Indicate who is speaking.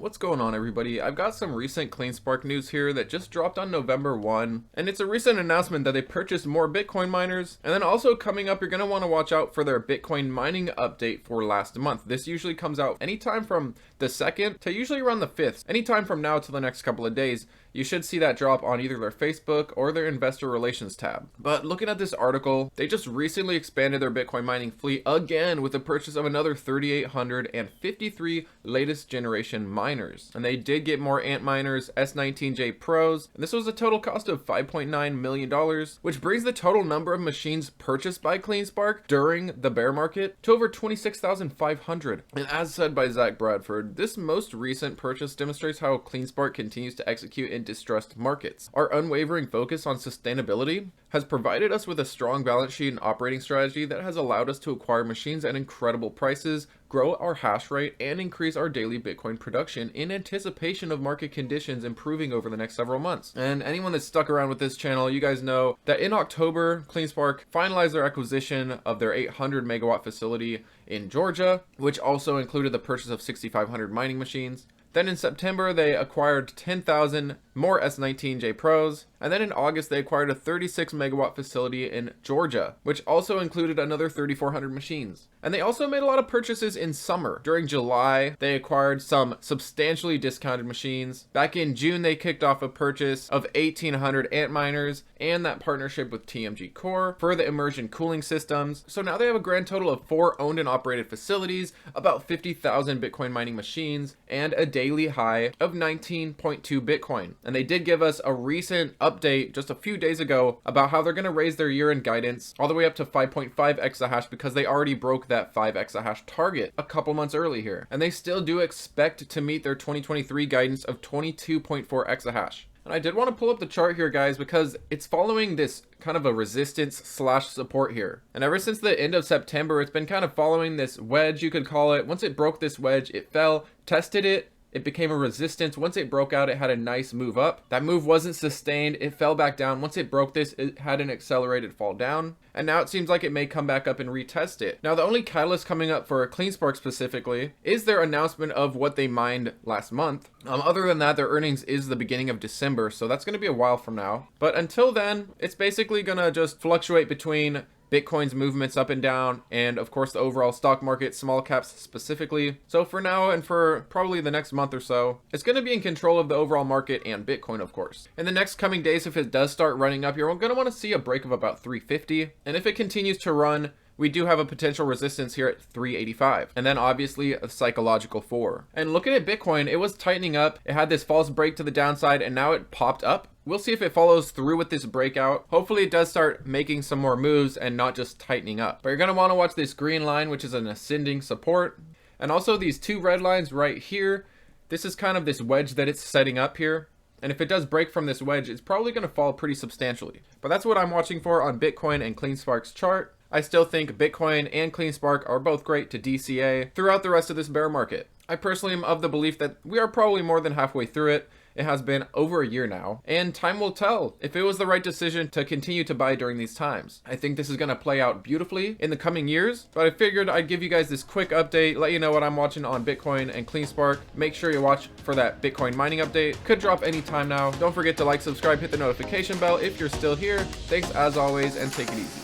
Speaker 1: What's going on, everybody? I've got some recent CleanSpark news here that just dropped on November 1, and it's a recent announcement that they purchased more Bitcoin miners. And then also coming up, you're going to want to watch out for their Bitcoin mining update for last month. This usually comes out anytime from the 2nd to usually around the 5th. Anytime from now to the next couple of days, you should see that drop on either their Facebook or their investor relations tab. But looking at this article, they just recently expanded their Bitcoin mining fleet again with the purchase of another 3,853 latest generation miners. And they did get more Antminers S19J Pros, and this was a total cost of $5.9 million, which brings the total number of machines purchased by CleanSpark during the bear market to over 26,500. And as said by Zach Bradford, this most recent purchase demonstrates how CleanSpark continues to execute in distressed markets. Our unwavering focus on sustainability has provided us with a strong balance sheet and operating strategy that has allowed us to acquire machines at incredible prices, grow our hash rate, and increase our daily Bitcoin production in anticipation of market conditions improving over the next several months. And anyone that's stuck around with this channel, you guys know that in October, CleanSpark finalized their acquisition of their 800 megawatt facility in Georgia, which also included the purchase of 6,500 mining machines. Then in September, they acquired 10,000 more S19J Pros. And then in August, they acquired a 36 megawatt facility in Georgia, which also included another 3,400 machines. And they also made a lot of purchases in summer. During July, they acquired some substantially discounted machines. Back in June, they kicked off a purchase of 1,800 Antminers and that partnership with TMG Core for the immersion cooling systems. So now they have a grand total of 4 owned and operated facilities, about 50,000 Bitcoin mining machines, and a daily high of 19.2 Bitcoin. And they did give us a recent update just a few days ago about how they're going to raise their year-end guidance all the way up to 5.5 exahash because they already broke that 5 exahash target a couple months early here. And they still do expect to meet their 2023 guidance of 22.4 exahash. And I did want to pull up the chart here, guys, because it's following this kind of a resistance slash support here. And ever since the end of September, it's been kind of following this wedge, you could call it. Once it broke this wedge, it fell, tested it. It became a resistance. Once it broke out, it had a nice move up. That move wasn't sustained. It fell back down. Once it broke this, it had an accelerated fall down. And now it seems like it may come back up and retest it. Now, the only catalyst coming up for CleanSpark specifically is their announcement of what they mined last month. Other than that, their earnings is the beginning of December, so that's going to be a while from now. But until then, it's basically going to just fluctuate between Bitcoin's movements up and down, and of course the overall stock market, small caps specifically. So for now and for probably the next month or so, it's going to be in control of the overall market and Bitcoin, of course. In the next coming days, if it does start running up, you're going to want to see a break of about 350. And if it continues to run, we do have a potential resistance here at 385, and then obviously a psychological 4. And looking at Bitcoin, it was tightening up. It had this false break to the downside, and now it popped up. We'll see if it follows through with this breakout. Hopefully it does start making some more moves and not just tightening up. But you're going to want to watch this green line, which is an ascending support. And also these 2 red lines right here. This is kind of this wedge that it's setting up here. And if it does break from this wedge, it's probably going to fall pretty substantially. But that's what I'm watching for on Bitcoin and CleanSpark's chart. I still think Bitcoin and CleanSpark are both great to DCA throughout the rest of this bear market. I personally am of the belief that we are probably more than halfway through it. It has been over a year now, and time will tell if it was the right decision to continue to buy during these times. I think this is going to play out beautifully in the coming years, but I figured I'd give you guys this quick update, let you know what I'm watching on Bitcoin and CleanSpark. Make sure you watch for that Bitcoin mining update. Could drop anytime now. Don't forget to like, subscribe, hit the notification bell if you're still here. Thanks as always, and take it easy.